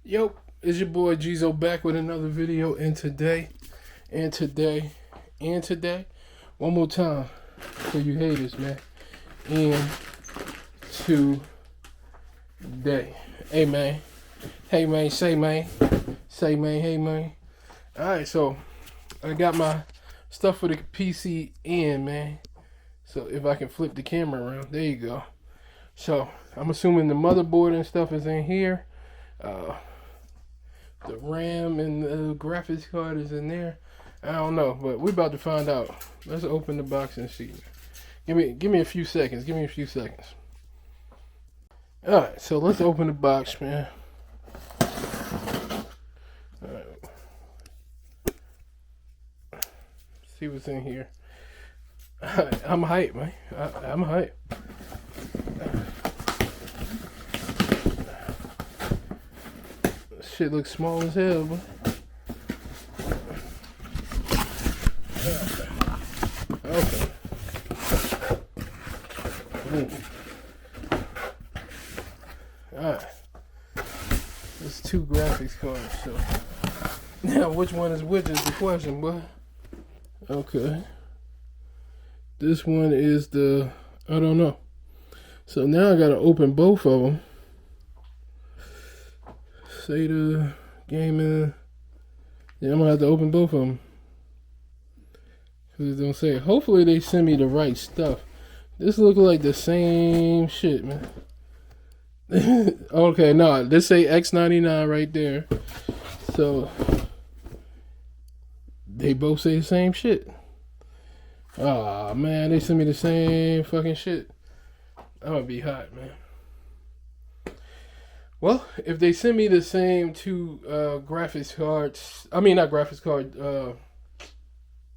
Yo, it's your boy Geezo back with another video. And today, one more time for you haters, man. And today, hey man, say man, hey man. All right, so I got my stuff for the PC in, man. So if I can flip the camera around, there you go. So I'm assuming the motherboard and stuff is in here. The RAM and the graphics card is in there. I don't know, but we're about to find out. Let's open the box and see. Give me a few seconds. All right, so let's open the box, man. All right. See what's in here. I'm hyped, man. I'm hyped. Shit looks small as hell, but okay. Alright. There's two graphics cards, so now which one is which is the question, boy. Okay. This one is the I don't know. So now I gotta open both of them. SATA, gaming. Yeah, I'm gonna have to open both of them. Cause it don't say. Hopefully they send me the right stuff. This look like the same shit, man. Okay, no, this say X99 right there. So they both say the same shit. Oh man, they sent me the same fucking shit. I'm gonna be hot, man. Well, if they send me the same two graphics cards, I mean not graphics card,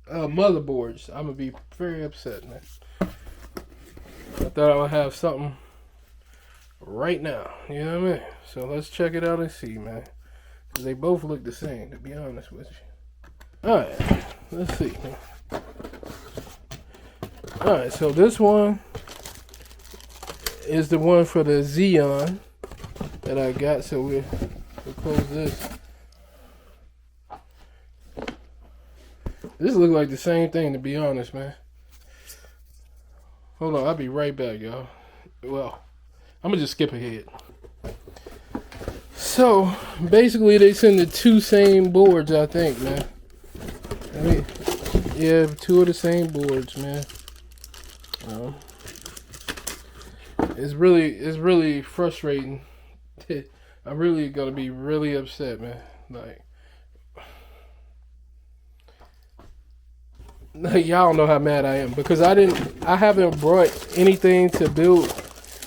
motherboards, I'm gonna be very upset, man. I thought I would have something right now, you know what I mean? So let's check it out and see, man. Cause they both look the same, to be honest with you. All right, let's see. All right, so this one is the one for the Xeon that I got, so we'll close this. This looks like the same thing, to be honest, man. Hold on, I'll be right back, y'all. Well, I'm gonna just skip ahead. So basically, they send the two same boards, I think, man. I mean, yeah, two of the same boards, man. It's really frustrating. I'm really gonna be really upset, man. Like y'all don't know how mad I am because I haven't brought anything to build.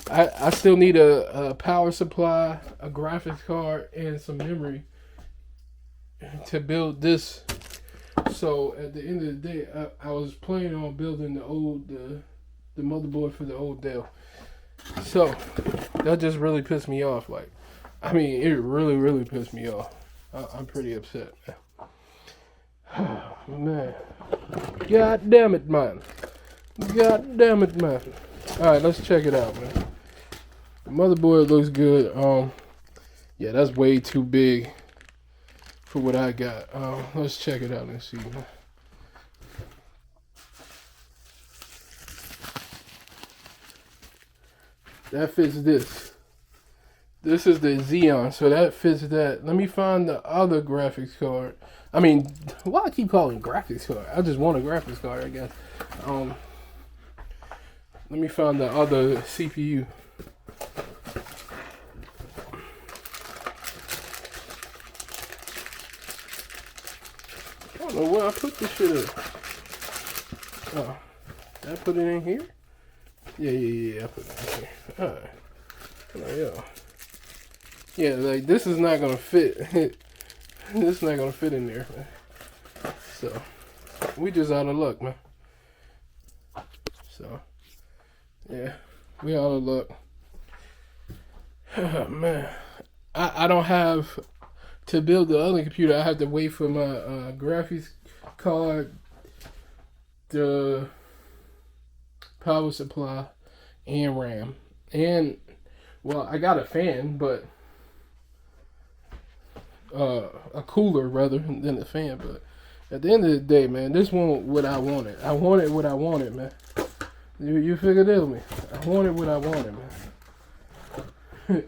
I still need a power supply, a graphics card, and some memory to build this. So at the end of the day, I was planning on building the motherboard for the old Dell. So that just really pissed me off. Like, I mean, it really pissed me off. I'm pretty upset, man. Man, god damn it, man. All right, let's check it out, man. The motherboard looks good. Yeah, that's way too big for what I got. Let's check it out and see, man. That fits this. This is the Xeon, so that fits that. Let me find the other graphics card. I mean, why I keep calling it graphics card? I just want a graphics card, I guess. Let me find the other CPU. I don't know where I put this shit in. Oh, did I put it in here? Yeah, I put it in here. Alright. Oh, yeah, like this is not gonna fit. This is not gonna fit in there, man. So we just out of luck, man. So yeah, we out of luck. Oh, man, I don't have to build the other computer. I have to wait for my graphics card, the power supply, and RAM. And well, I got a fan, but a cooler rather than a fan. But at the end of the day, man, this wasn't what I wanted. I wanted what I wanted, man. You figured it out, me. I wanted what I wanted, man.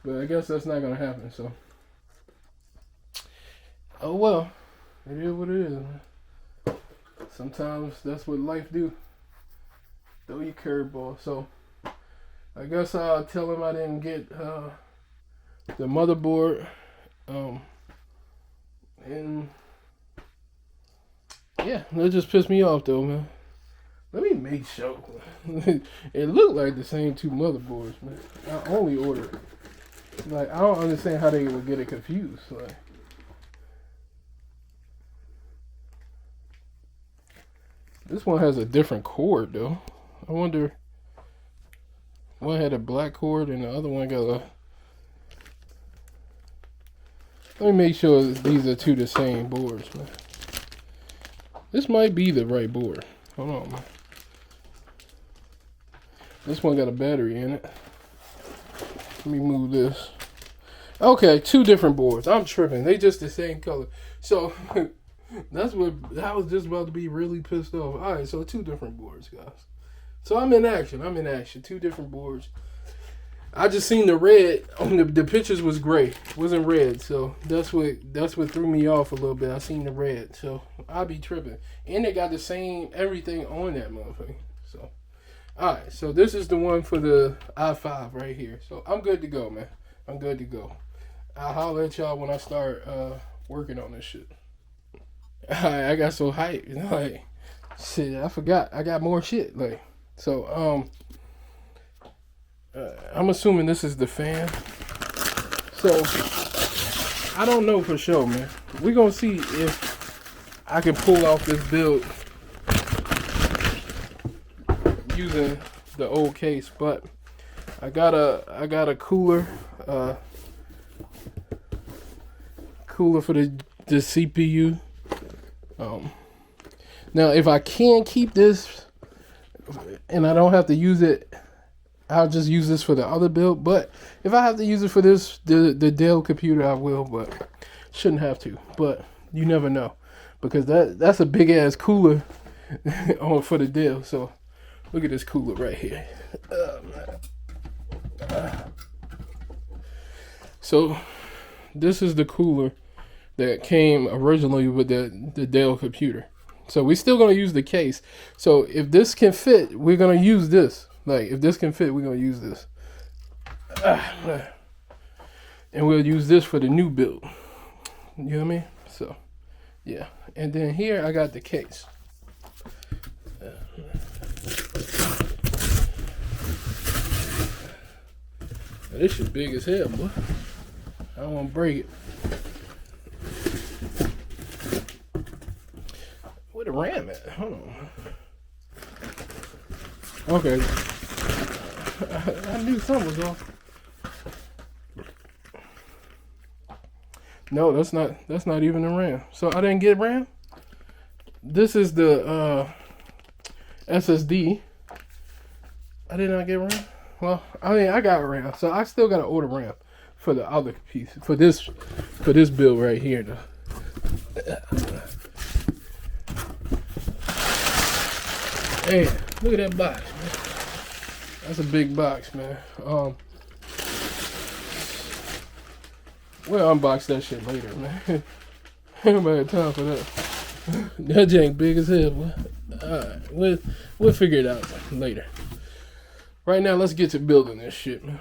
But I guess that's not gonna happen. So, oh well, it is what it is, man. Sometimes that's what life do. Throw you curveball. So I guess I'll tell him I didn't get the motherboard. And yeah, that just pissed me off though, man. Let me make sure. It looked like the same two motherboards, man. I only ordered. Like, I don't understand how they would get it confused. Like, this one has a different cord though. I wonder. One had a black cord and the other one got a. Let me make sure these are two the same boards, man. This might be the right board. Hold on, man. This one got a battery in it. Let me move this. Okay, two different boards. I'm tripping. They just the same color. So that's what I was just about to be really pissed off. All right, so two different boards, guys. So I'm in action. Two different boards. I just seen the red on the pictures was gray. It wasn't red. So that's what threw me off a little bit. I seen the red. So I'll be tripping. And they got the same everything on that motherfucker. So alright, so this is the one for the i5 right here. So I'm good to go, man. I'm good to go. I'll holler at y'all when I start working on this shit. Alright, I got so hyped. Like, shit, I forgot. I got more shit. Like, so, I'm assuming this is the fan. So, I don't know for sure, man. We're gonna see if I can pull off this build using the old case, but I got a cooler for the CPU. Now if I can keep this and I don't have to use it, I'll just use this for the other build. But if I have to use it for this the Dell computer, I will, but shouldn't have to. But you never know, because that's a big ass cooler for the Dell. So look at this cooler right here. So this is the cooler that came originally with the Dell computer. So we're still going to use the case. So if this can fit, we're going to use this. Like, if this can fit, we're going to use this. And we'll use this for the new build. You know what I mean? So, yeah. And then here I got the case. This shit big as hell, boy. I don't want to break it. Where the RAM at? Hold on. Okay. I knew something was off. No, that's not even the RAM. So I didn't get RAM. This is the SSD. I did not get RAM. Well, I mean, I got RAM, so I still gotta order RAM for the other piece, for this build right here. Hey, look at that box, man. That's a big box, man. We'll unbox that shit later, man. Ain't nobody time for that. That jank big as hell, boy. Alright, we'll figure it out later. Right now, let's get to building this shit, man.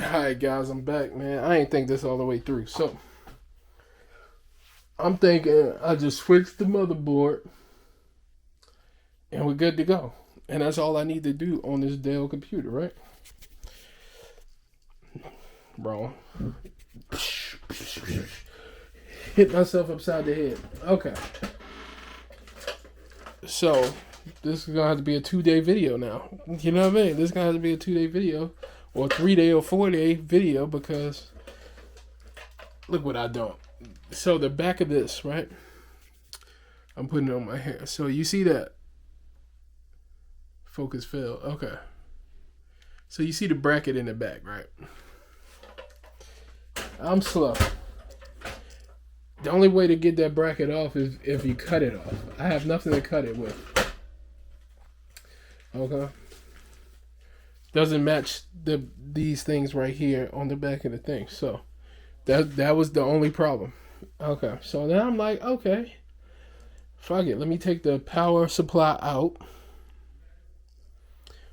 Alright, guys, I'm back, man. I ain't think this all the way through. So, I'm thinking I just switch the motherboard and we're good to go. And that's all I need to do on this Dell computer, right? Wrong. Hit myself upside the head. Okay. So, this is gonna have to be a 2-day video now. You know what I mean? This is gonna have to be a 2-day video, or a 3-day or 4-day video, because look what I done. So the back of this, right? I'm putting it on my hair. So you see that? Focus failed. Okay. So you see the bracket in the back, right? I'm slow. The only way to get that bracket off is if you cut it off. I have nothing to cut it with. Okay. Doesn't match these things right here on the back of the thing. So that was the only problem. Okay. So now I'm like, okay, fuck it. Let me take the power supply out.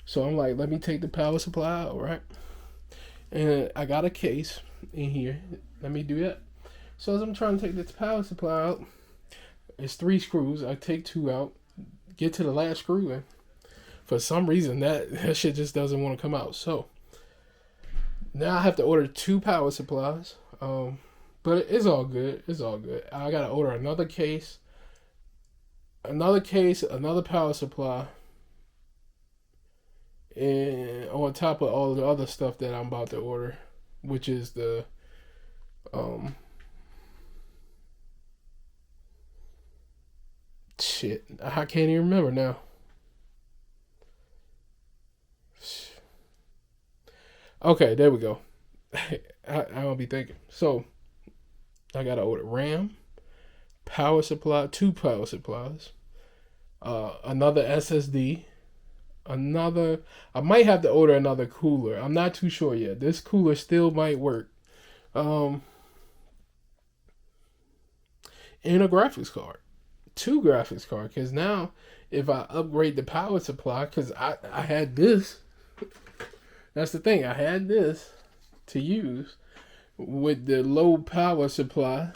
So I'm like, let me take the power supply out, right? And I got a case in here. Let me do that. So as I'm trying to take this power supply out, it's 3 screws. I take 2 out, get to the last screw, and for some reason that shit just doesn't want to come out. So now I have to order 2 power supplies. But it's all good. It's all good. I gotta order another case, another power supply, and on top of all the other stuff that I'm about to order, which is the shit. I can't even remember now. Okay, there we go. I don't be thinking. So I gotta order RAM, power supply, 2 power supplies, another SSD, another. I might have to order another cooler. I'm not too sure yet. This cooler still might work. And a graphics card, 2 graphics cards. Because now, if I upgrade the power supply, because I had this. That's the thing. I had this to use with the low power supply.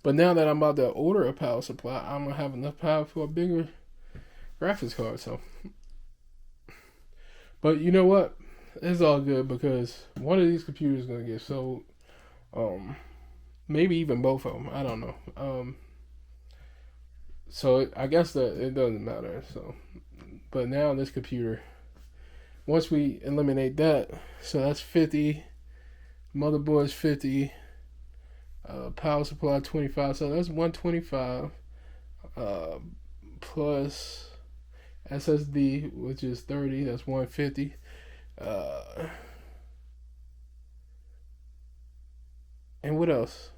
But now that I'm about to order a power supply, I'm going to have enough power for a bigger graphics card. So, but you know what? It's all good because one of these computers is going to get sold. Maybe even both of them. I don't know. So I guess that it doesn't matter. So, but now this computer, once we eliminate that, so that's 50, motherboard's 50, power supply 25, so that's 125, plus SSD, which is 30, that's 150. And what else?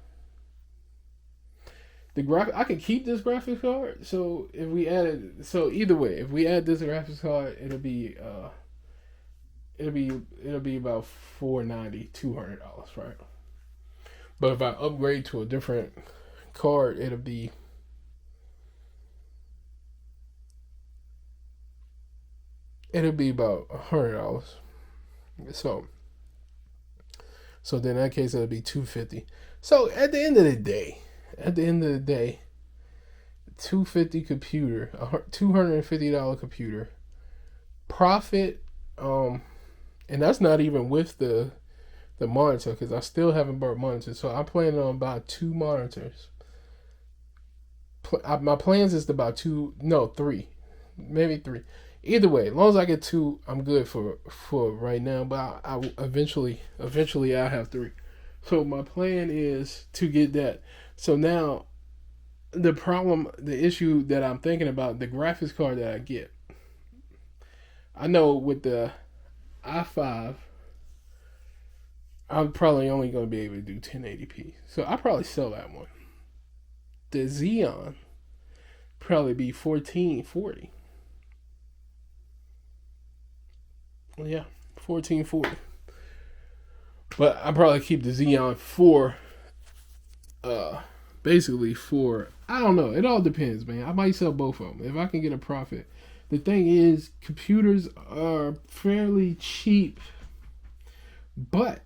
I could keep this graphics card. So if we added, so either way, if we add this graphics card, it'll be about $490, $200, right? But if I upgrade to a different card, it'll be about $100. So then in that case it'll be $250. So at the end of the day, $250 computer, a $250 computer, profit, and that's not even with the monitor, because I still haven't bought monitors. So I'm planning on buying 2 monitors. My plans is to buy 3, maybe 3. Either way, as long as I get 2, I'm good for right now. But I eventually I'll have 3. So my plan is to get that. So now, the issue that I'm thinking about, the graphics card that I get. I know with the i5, I'm probably only going to be able to do 1080p. So I'll probably sell that one. The Xeon probably be 1440. Yeah, 1440. But I probably keep the Xeon for basically for, I don't know. It all depends, man. I might sell both of them if I can get a profit. The thing is, computers are fairly cheap, but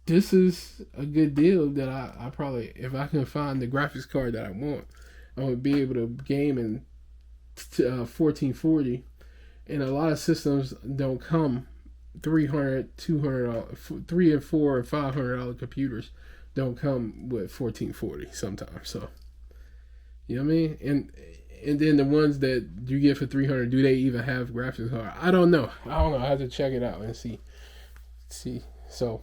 this is a good deal that I probably, if I can find the graphics card that I want, I would be able to game in 1440. And a lot of systems don't come $300, $200, $300 and $400 and $500 computers don't come with 1440 sometimes. So, you know what I mean? And then the ones that you get for 300, do they even have graphics card? I don't know. I have to check it out and see. So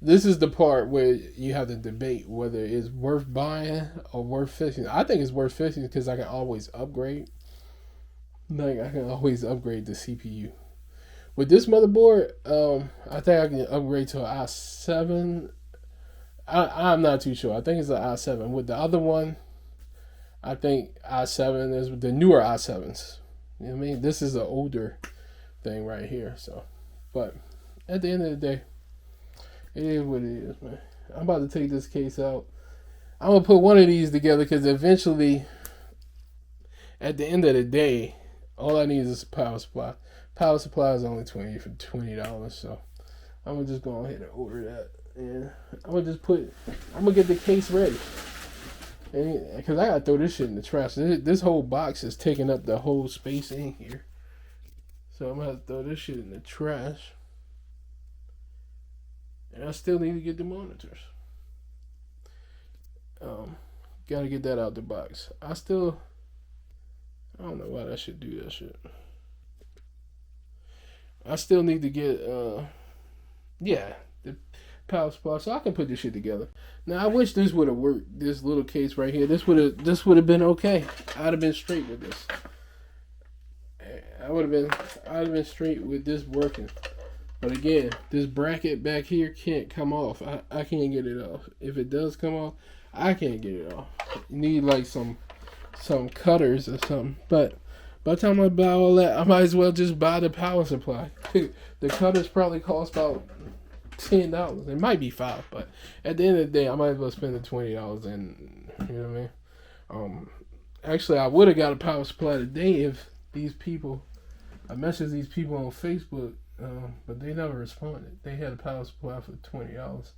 this is the part where you have to debate whether it's worth buying or worth fixing. I think it's worth fixing because I can always upgrade. Like, I can always upgrade the CPU. With this motherboard, I think I can upgrade to an i7. I'm not too sure. I think it's an i7. With the other one, I think i7 is the newer i7s. You know what I mean? This is an older thing right here. So, but at the end of the day, it is what it is, man. I'm about to take this case out. I'm gonna put one of these together because eventually, at the end of the day, all I need is a power supply. Power supply is only $20, so I'm gonna just go ahead and order that. And I'm gonna get the case ready. Because I gotta throw this shit in the trash. This whole box is taking up the whole space in here. So I'm gonna have to throw this shit in the trash. And I still need to get the monitors. Gotta get that out the box. I don't know why that should do that shit. I still need to get the power supply so I can put this shit together. Now I wish this would have worked. This little case right here. This would have been okay. I'd have been straight with this. I'd have been straight with this working. But again, this bracket back here can't come off. I can't get it off. If it does come off, I can't get it off. You need like some cutters or something. But by the time I buy all that, I might as well just buy the power supply. The cutters probably cost about $10. It might be $5, but at the end of the day, I might as well spend the $20 and you know what I mean. Actually, I would have got a power supply today if I messaged these people on Facebook, but they never responded. They had a power supply for $20.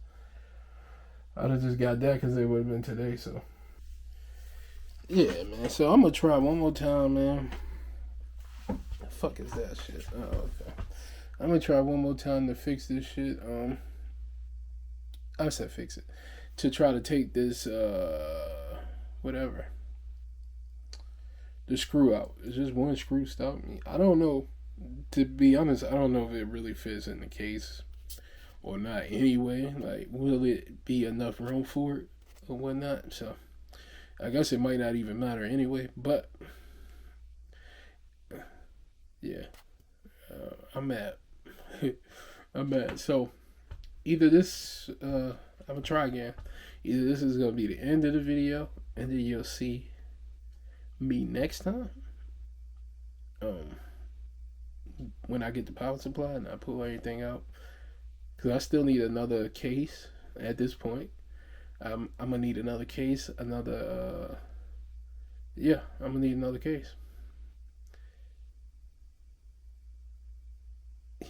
I'd have just got that because it would have been today. So yeah, man. So I'm gonna try one more time, man. The fuck is that shit? Oh, okay. I'm gonna try one more time to fix this shit. I said fix it. To try to take this whatever. The screw out. It's just one screw stopping me. I don't know. To be honest, I don't know if it really fits in the case or not anyway. Like, will it be enough room for it or whatnot? So I guess it might not even matter anyway. But yeah, I'm mad. I'm mad. So either this, I'm gonna try again. Either this is gonna be the end of the video, and then you'll see me next time. When I get the power supply and I pull everything out, because I still need another case at this point. I'm gonna need another case, I'm gonna need another case.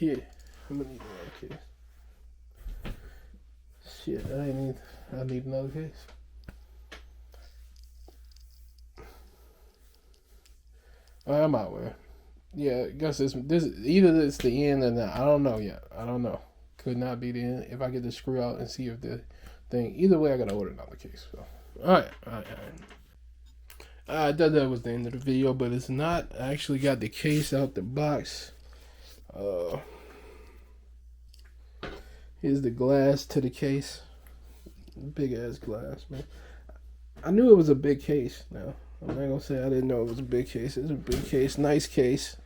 Yeah, I'm gonna need another case. Shit, I need another case. I'm out, man. Yeah, I guess this either it's the end or not. I don't know yet. I don't know. Could not be the end. If I get the screw out and see if the thing. Either way, I gotta order another case. So, all right. I thought that was the end of the video, but it's not. I actually got the case out the box. Here's the glass to the case. Big ass glass, man. I knew it was a big case. Now I'm not gonna say I didn't know it was a big case. It's a big case, nice case.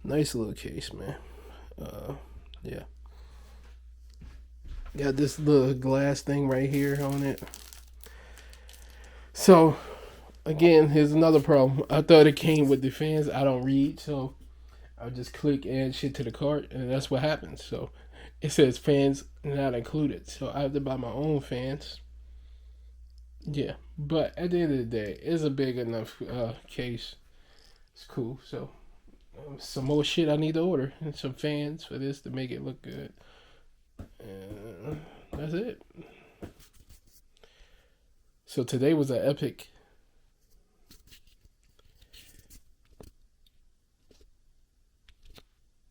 Nice little case, man. Yeah. Got this little glass thing right here on it. So, again, here's another problem. I thought it came with the fans. I don't read, so I'll just click add shit to the cart, and that's what happens. So, it says fans not included. So, I have to buy my own fans. Yeah, but at the end of the day, it's a big enough case. It's cool. So, some more shit I need to order, and some fans for this to make it look good. And that's it. So today was an epic.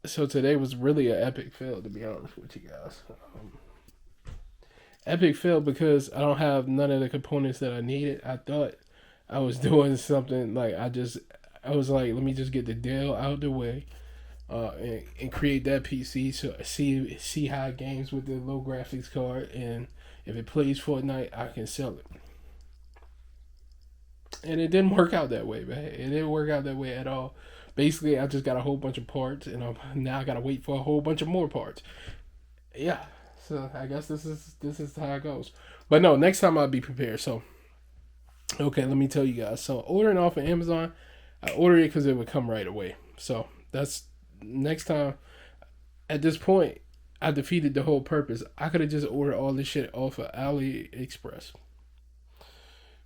So today was really an epic fail, to be honest with you guys. Epic fail because I don't have none of the components that I needed. I thought I was doing something like I was like, let me just get the Dell out of the way, and create that PC so see how it games with the low graphics card, and if it plays Fortnite, I can sell it. And it didn't work out that way, man. It didn't work out that way at all. Basically, I just got a whole bunch of parts, and now I gotta wait for a whole bunch of more parts. Yeah, so I guess this is how it goes. But no, next time I'll be prepared. So okay, let me tell you guys. So ordering off of Amazon, I ordered it because it would come right away. So that's next time. At this point, I defeated the whole purpose. I could have just ordered all this shit off of AliExpress.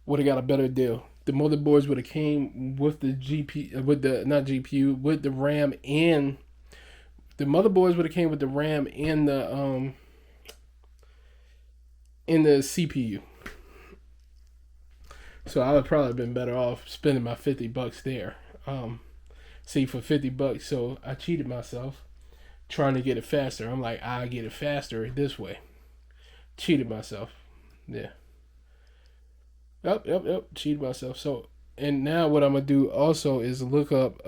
Would have got a better deal. The motherboards would have came with the GP, with the not GPU, with the RAM, and the motherboards would have came with the RAM and the CPU. So I would probably have been better off spending my $50 there. See, for $50, so I cheated myself trying to get it faster. I'm like, I get it faster this way. Cheated myself. Yeah. Yep. Cheated myself. So, and now what I'm gonna do also is look up.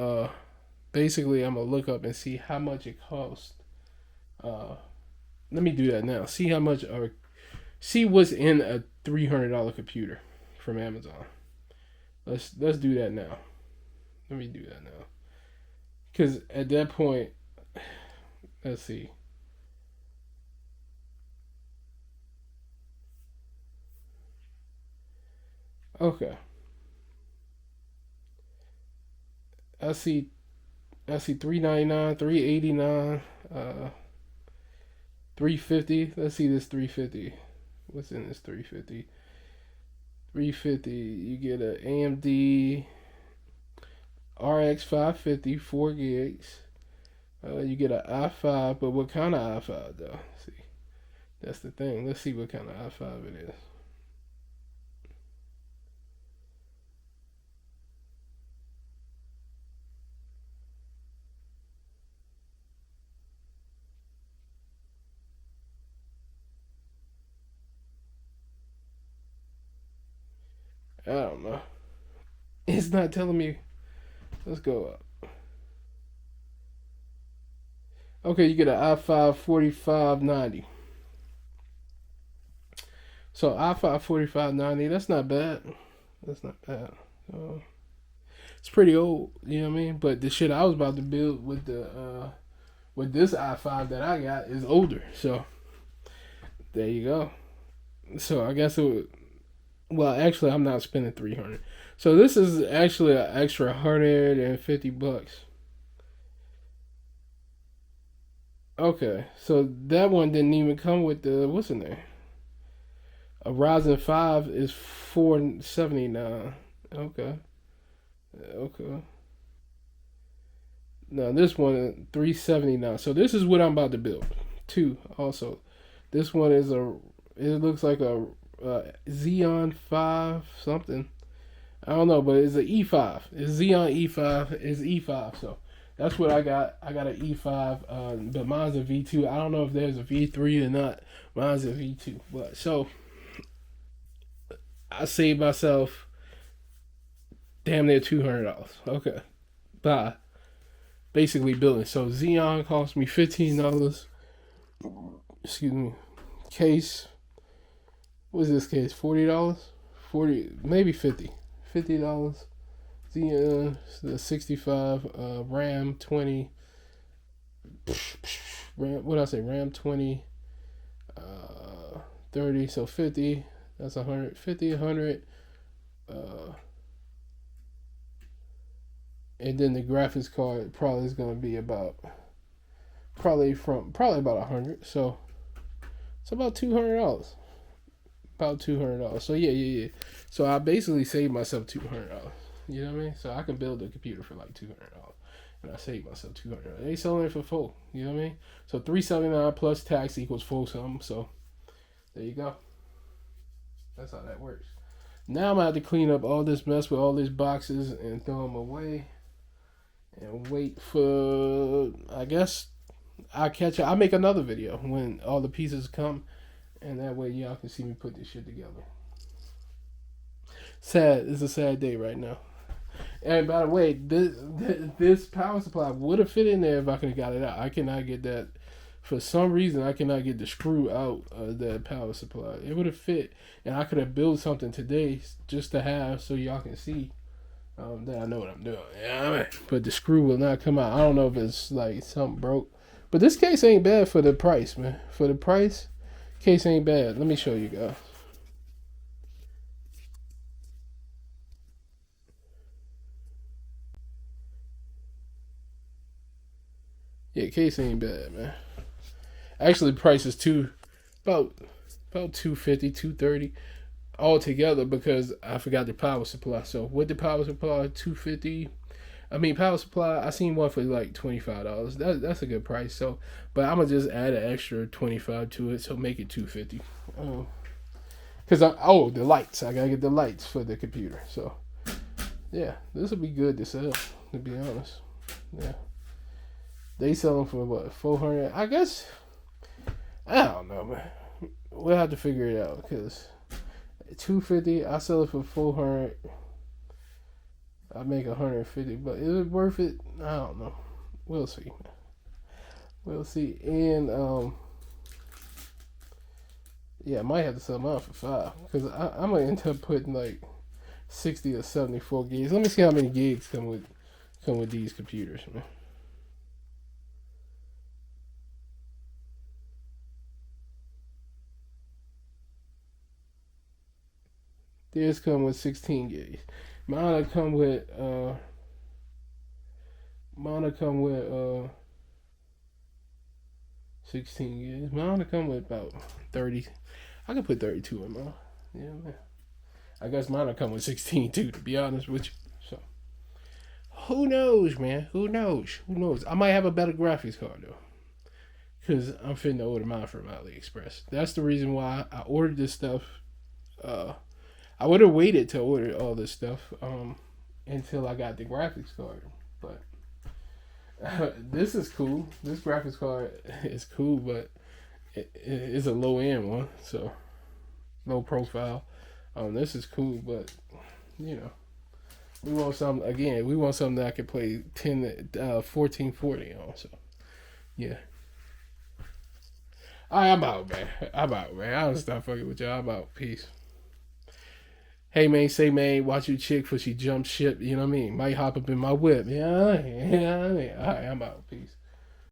Basically, I'm gonna look up and see how much it costs. Uh, Let me do that now. See how much, or see what's in a $300 computer from Amazon. Let's do that now. Let me do that now. Because at that point, let's see. Okay, I see. I see 399, 389, 350. Let's see this 350. What's in this 350? 350. You get a AMD RX 550, 4 gigs. You get an i5, but what kind of i5 though? See, that's the thing. Let's see what kind of i5 it is. I don't know. It's not telling me. Let's go up. Okay, you get an i5 4590. So i5 4590, that's not bad. That's not bad. Uh, it's pretty old, you know what I mean? But the shit I was about to build with this i5 that I got is older. So there you go. So I guess it would. Well, actually, I'm not spending 300. So this is actually an extra $150. Okay, so that one didn't even come with the what's in there. A Ryzen 5 is 479. Okay, okay. Now this one 379. So this is what I'm about to build. Two also. This one is a. It looks like a Xeon 5 something. I don't know, but it's an E5. It's Xeon E5. It's E5. So that's what I got. I got an E5, but mine's a V2. I don't know if there's a V3 or not. Mine's a V2. But so I saved myself damn near $200. Okay, by basically building. So Xeon cost me $15. Excuse me. Case. What's this case? $40. 40, maybe 50. $50. Xeon the 65 RAM 20. RAM, what did I say? RAM 20. 30. So 50. That's 100. 50, 100. Uh, and then the graphics card probably is gonna be about probably about 100. So it's about $200. About $200. So yeah. So I basically saved myself $200. You know what I mean? So I can build a computer for like $200, and I saved myself $200. They selling it for full. You know what I mean? So $379 plus tax equals full sum. So there you go. That's how that works. Now I'm gonna have to clean up all this mess with all these boxes and throw them away, and wait for. I guess I'll catch up. I'll make another video when all the pieces come, and that way y'all can see me put this shit together. Sad. It's a sad day right now. And by the way, this power supply would have fit in there if I could have got it out. I cannot get that. For some reason, I cannot get the screw out of that power supply. It would have fit, and I could have built something today just to have so y'all can see. Then I know what I'm doing. Yeah, I mean, but the screw will not come out. I don't know if it's like something broke. But this case ain't bad for the price, man. For the price, case ain't bad. Let me show you guys. Yeah, case ain't bad, man. Actually, the price is about about 250, 230 all together because I forgot the power supply. So with the power supply, 250. I mean, power supply. I seen one for like $25. That's a good price. So, but I'm gonna just add an extra 25 to it, so make it 250. Cause the lights. I gotta get the lights for the computer. So yeah, this will be good to sell. To be honest, yeah. They sell them for what 400. I guess I don't know, man. We'll have to figure it out because 250. I sell it for 400. I make 150, but is it worth it? I don't know. We'll see. We'll see. And yeah, I might have to sell mine for 5 because I'm gonna end up putting like 60 or 74 gigs. Let me see how many gigs come with these computers, man. Theirs come with 16 gigs. Mine come with mine come with 16 gigs. Mine come with about 30. I can put 32 in mine. Yeah, man. I guess mine will come with 16 too, to be honest with you. So who knows, man? Who knows? Who knows? I might have a better graphics card though, because I'm finna order mine from AliExpress. That's the reason why I ordered this stuff. Uh, I would have waited to order all this stuff until I got the graphics card, but this is cool. This graphics card is cool, but it's a low end one, so low profile. This is cool, but you know, we want something again. We want something that I can play 1440 on. So yeah. I'm out, man. I'm out, man. I don't stop fucking with y'all. I'm out. Peace. Hey man, say man, watch your chick for she jump ship. You know what I mean? Might hop up in my whip. Yeah, you know what I mean? All right, I'm out. Peace.